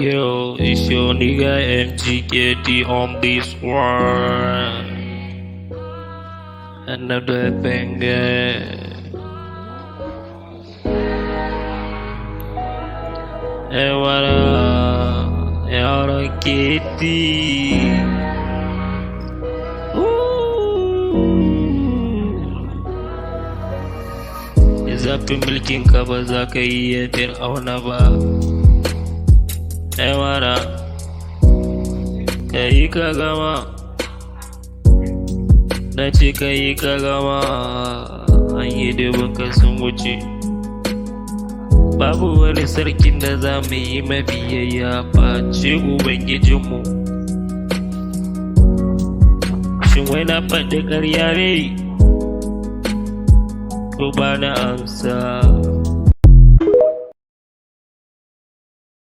Yo, it's your nigga MGKD on this one. Another banger. Hey, what up? Hey, Kitty. Zafin mulkin ka ba za ka iya fir'auna ba. Ai wara ka yi ka gama, na ce ka yi ka gama, an yi dubinka sun wuce. Babu wani sarkin da za mu yi mabiyayya face Ubangijinmu. Shin wai na faɗi ƙarya ne? Ko ba na amsa?